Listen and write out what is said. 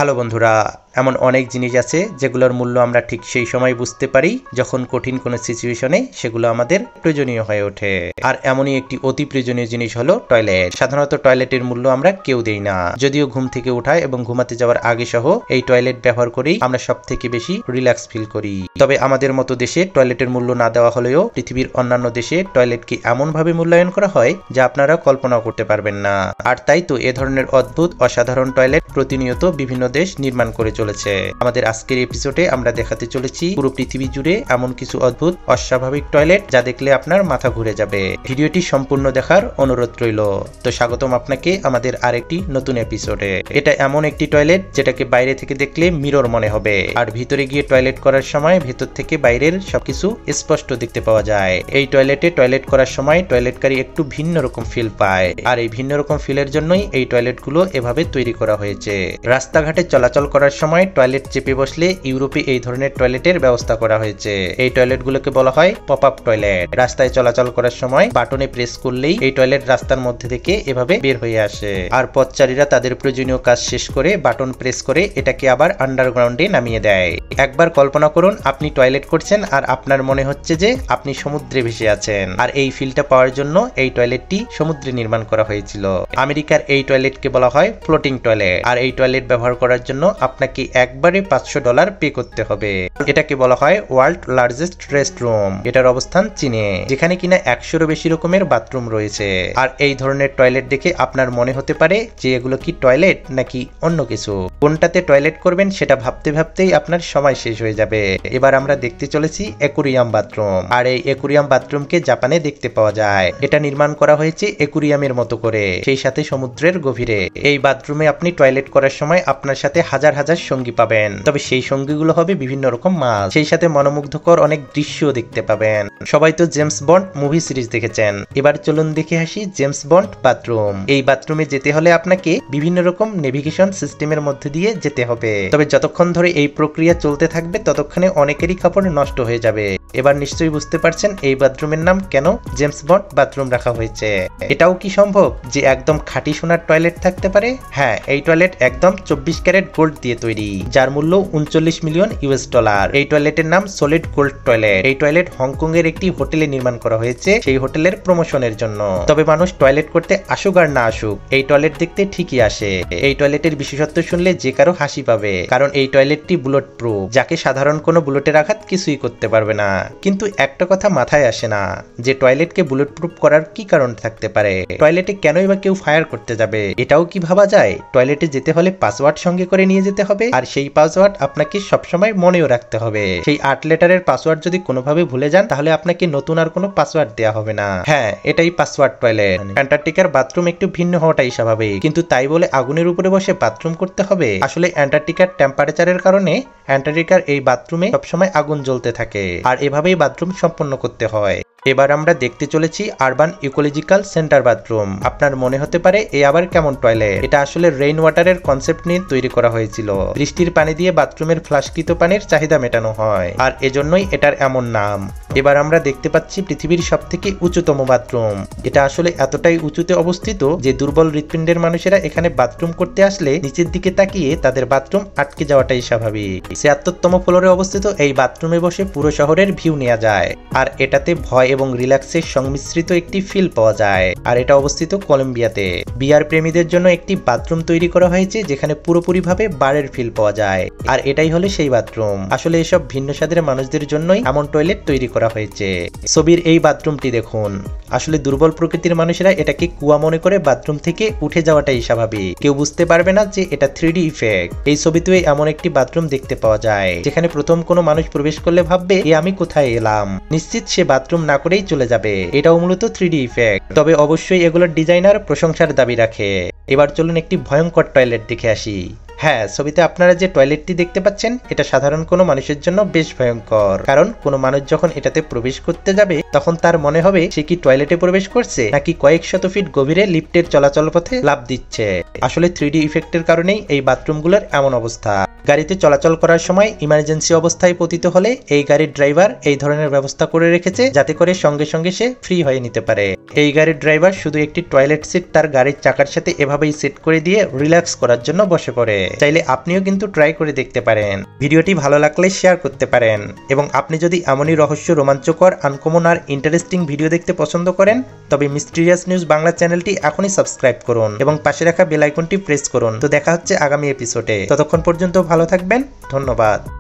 Hello বন্ধুরা, এমন অনেক জিনিস আছে যেগুলোর মূল্য আমরা ঠিক সেই সময় বুঝতে পারি যখন কঠিন কোনো সিচুয়েশনে সেগুলো আমাদের প্রয়োজনীয় হয়ে ওঠে। আর এমনই একটি অতি প্রয়োজনীয় জিনিস হলো টয়লেট। সাধারণত টয়লেটের মূল্য আমরা কেউ দেই না, যদিও ঘুম থেকে ওঠায় এবং ঘুমাতে যাওয়ার আগে সহ এই টয়লেট ব্যবহার করেই আমরা সব থেকে বেশি রিল্যাক্স ফিল করি। তবে আমাদের মতো দেশে টয়লেটের মূল্য না দেওয়া হলেও পৃথিবীর অন্যান্য দেশে টয়লেটকে এমনভাবে মূল্যায়ন করা হয় যা আপনারা কল্পনাও করতে পারবেন না। আর তাই তো এ ধরনের অদ্ভুত অসাধারণ টয়লেট প্রতিনিয়ত বিভিন্ন দেশ নির্মাণ করে চলেছে। আমাদের আজকের এপিসোডে আমরা দেখাতে চলেছি পুরো পৃথিবী জুড়ে এমন কিছু অদ্ভুত অস্বাভাবিক টয়লেট যা দেখলে আপনার মাথা ঘুরে যাবে। ভিডিওটি সম্পূর্ণ দেখার অনুরোধ রইল। তো স্বাগতম আপনাকে আমাদের আরেকটি নতুন এপিসোডে। এটা এমন একটি টয়লেট যেটাকে বাইরে থেকে দেখলে মিরর মনে হবে, আর ভিতরে গিয়ে টয়লেট করার সময় ভেতর থেকে বাইরের সবকিছু স্পষ্ট দেখতে পাওয়া যায়। এই টয়লেটে টয়লেট করার সময় টয়লেটকারী একটু ভিন্ন রকম ফিল পায়, আর এই ভিন্ন রকম ফিলের জন্যই এই টয়লেটগুলো এভাবে তৈরি করা হয়েছে। রাস্তাঘাটে চলাচল করার সময় টয়লেট চেপে বসলে ইউরোপে এই ধরনের টয়লেটের ব্যবস্থা করা হয়েছে। এই টয়লেটগুলোকে বলা হয় পপ আপ টয়লেট। রাস্তায় চলাচল করার সময় বাটনে প্রেস করলেই এই টয়লেট রাস্তার মধ্যে থেকে এভাবে বের হয়ে আসে, আর পথচারীরা তাদের প্রয়োজনীয় কাজ শেষ করে বাটন প্রেস করে এটাকে আবার আন্ডারগ্রাউন্ডে নামিয়ে দেয়। একবার কল্পনা করুন আপনি টয়লেট করছেন আর আপনার মনে হচ্ছে যে আপনি সমুদ্রে ভেসে আছেন, আর এই ফিলটা পাওয়ার জন্য এই টয়লেটটি সমুদ্রে নির্মাণ করা হয়েছিল। আমেরিকার এই টয়লেটকে বলা হয় ফ্লোটিং টয়লেট, আর এই টয়লেট ব্যবহার করার জন্য আপনাকে একবারে $500 পে করতে হবে। এটাকে বলা হয় ওয়ার্ল্ড লার্জেস্ট রেস্টরুম। এটার অবস্থান চীনে, যেখানে কিনা 100-এরও বেশি রকমের বাথরুম রয়েছে। আর এই ধরনের টয়লেট দেখে আপনার মনে হতে পারে যে এগুলো কি টয়লেট নাকি অন্য কিছু। কোনটাতে টয়লেট করবেন সেটা ভাবতে ভাবতেই আপনার সময় শেষ হয়ে যাবে। এবার আমরা দেখতে চলেছি অ্যাকুরিয়াম বাথরুম। আর এই অ্যাকুরিয়াম বাথরুমকে জাপানে দেখতে পাওয়া যায়। এটা নির্মাণ করা হয়েছে অ্যাকুরিয়ামের মতো করে, সেই সাথে সমুদ্রের গভীরে। এই বাথরুমে আপনি টয়লেট করার সময় আপনার সাথে হাজার হাজার সঙ্গী পাবেন, তবে সেই সঙ্গীগুলো হবে বিভিন্ন রকম মাছ। সেই সাথে মনোমুগ্ধকর অনেক দৃশ্য দেখতে পাবেন। সবাই তো জেমস বন্ড মুভি সিরিজ দেখেছেন, এবার চলুন দেখে আসি জেমস বন্ড বাথরুম। এই বাথরুমে যেতে হলে আপনাকে বিভিন্ন রকম নেভিগেশন সিস্টেমের মধ্যে দিয়ে যেতে হবে, তবে যতক্ষণ ধরে এই প্রক্রিয়া চলতে থাকবে ততক্ষণে অনেকেরই কাপড় নষ্ট হয়ে যাবে। এবার নিশ্চয়ই বুঝতে পারছেন এই বাথরুমের নাম কেন জেমস বন্ড বাথরুম রাখা হয়েছে। এটাও কি সম্ভব যে একদম খাঁটি সোনার টয়লেট থাকতে পারে? হ্যাঁ, এই টয়লেট একদম 24 ক্যারেট গোল্ড দিয়ে তৈরি, যার মূল্য $39 মিলিয়ন। এই টয়লেটের নাম সলিড গোল্ড টয়লেট। এই টয়লেট হংকং এর একটি হোটেলে নির্মাণ করা হয়েছে, সেই হোটেলের প্রমোশনের জন্য। তবে মানুষ টয়লেট করতে আসুক আর না আসুক, এই টয়লেট দেখতে ঠিকই আসে। এই টয়লেটের বিশেষত্ব শুনলে যে কারো হাসি পাবে, কারণ এই টয়লেটটি বুলেট প্রুফ, যাকে সাধারণ কোনো বুলেটের আঘাত কিছুই করতে পারবে না। কিন্তু একটা কথা মাথায় আসে না যে টয়লেটকে বুলেট প্রুফ করার কি কারণ থাকতে পারে। টয়লেটে কেনই বা কেউ ফায়ার করতে যাবে? এটাও কি ভাবা যায়? টয়লেটে যেতে হলে পাসওয়ার্ড সঙ্গে করে নিয়ে যেতে হবে, আর সেই পাসওয়ার্ড আপনাকে সবসময় মনেও রাখতে হবে। সেই 8 লেটারের পাসওয়ার্ড যদি কোনোভাবে ভুলে যান তাহলে আপনাকে নতুন আর কোনো পাসওয়ার্ড দেওয়া হবে না। হ্যাঁ, এটাই পাসওয়ার্ড টয়লেট। অ্যান্টার্কটিকার বাথরুম একটু ভিন্ন হওয়াটাই স্বাভাবিক, কিন্তু তাই বলে আগুনের উপরে বসে বাথরুম করতে হবে? আসলে অ্যান্টার্কটিকার টেম্পারেচারের কারণে অ্যান্টার্কটিকার এই বাথরুমে সবসময় আগুন জ্বলতে থাকে, আর এভাবেই বাথরুম সম্পন্ন করতে হয়। এবার আমরা দেখতে চলেছি আরবান ইকোলজিক্যাল সেন্টার বাথরুম। আপনার মনে হতে পারে এ আবার কেমন টয়লেট? এটা আসলে রেইন ওয়াটারের কনসেপ্ট নিয়ে তৈরি করা হয়েছিল। বৃষ্টির পানি দিয়ে বাথরুমের ফ্লাশকৃত পানির চাহিদা মেটানো হয়, আর এজন্যই এটার এমন নাম। এবার আমরা দেখতে পাচ্ছি পৃথিবীর সবথেকে উঁচুতম বাথরুম। এটা আসলে এতটাই উঁচুতে অবস্থিত যে দুর্বল হৃৎপিণ্ডের মানুষেরা এখানে বাথরুম করতে আসলে নিচের দিকে তাকিয়ে তাদের বাথরুম আটকে যাওয়াটাই স্বাভাবিক। 76তম ফ্লোরে অবস্থিত এই বাথরুমে বসে পুরো শহরের ভিউ নেওয়া যায়, আর এটাতে ভয় এবং রিল্যাক্সের সংমিশ্রিত একটি ফিল পাওয়া যায়। আর এটা অবস্থিত কলম্বিয়াতে। বিয়ার প্রেমীদের জন্য একটি বাথরুম তৈরি করা হয়েছে যেখানে পুরোপুরিভাবে বারের ফিল পাওয়া যায়, আর এটাই হলো সেই বাথরুম। আসলে এসব ভিন্ন স্বাদের মানুষদের জন্যই এমন টয়লেট তৈরি করা হয়েছে। ছবির এই বাথরুমটি দেখুন। আসলে দুর্বল প্রকৃতির মানুষেরা এটাকে কুয়া মনে করে বাথরুম থেকে উঠে যাওয়াটাই স্বাভাবিক। কেউ বুঝতে পারবে না যে এটা 3D ইফেক্ট। এই ছবিতে এমন একটি বাথরুম দেখতে পাওয়া যায় যেখানে প্রথম কোনো মানুষ প্রবেশ করলে ভাববে এ আমি কোথায় এলাম। নিশ্চিত সে বাথরুম না করেই চলে যাবে। এটাও মূলত 3D ইফেক্ট, তবে অবশ্যই এগুলোর ডিজাইনার প্রশংসার দাবি রাখে। এবার চলুন একটি ভয়ঙ্কর টয়লেট দেখে আসি। হ্যাঁ, ছবিতে আপনারা যে টয়লেটটি দেখতে পাচ্ছেন এটা সাধারণ কোনো মানুষের জন্য বেশ ভয়ঙ্কর, কারণ কোনো মানুষ যখন এটাতে প্রবেশ করতে যাবে তখন তার মনে হবে সে কি টয়লেটে প্রবেশ করছে নাকি কয়েক শত ফিট গভীরে লিফটের চলাচল পথে লাফ দিচ্ছে। আসলে 3D ইফেক্টের কারণেই এই বাথরুমগুলোর এমন অবস্থা। গাড়িতে চলাচল করার সময় ইমার্জেন্সি অবস্থায় পতিত হলে এই গাড়ির ড্রাইভার এই ধরনের ব্যবস্থা করে রেখেছে যাতে করে সঙ্গে সঙ্গে সে ফ্রি হয়ে নিতে পারে। এই গাড়ির ড্রাইভার শুধু একটি টয়লেট সিট তার গাড়ির চাকার সাথে এভাবেই সেট করে দিয়ে রিল্যাক্স করার জন্য বসে পড়ে। চাইলে আপনিও কিন্তু ট্রাই করে দেখতে পারেন। ভিডিওটি ভালো লাগলে শেয়ার করতে পারেন এবং আপনি যদি এমনই রহস্য, রোমাঞ্চকর, আনকমন আর ইন্টারেস্টিং ভিডিও দেখতে পছন্দ করেন তবে মিস্টিরিয়াস নিউজ বাংলা চ্যানেলটি এখনই সাবস্ক্রাইব করুন এবং পাশে রাখা বেল আইকনটি প্রেস করুন। তো দেখা হচ্ছে আগামী এপিসোডে। ততক্ষণ পর্যন্ত ভালো থাকবেন। ধন্যবাদ।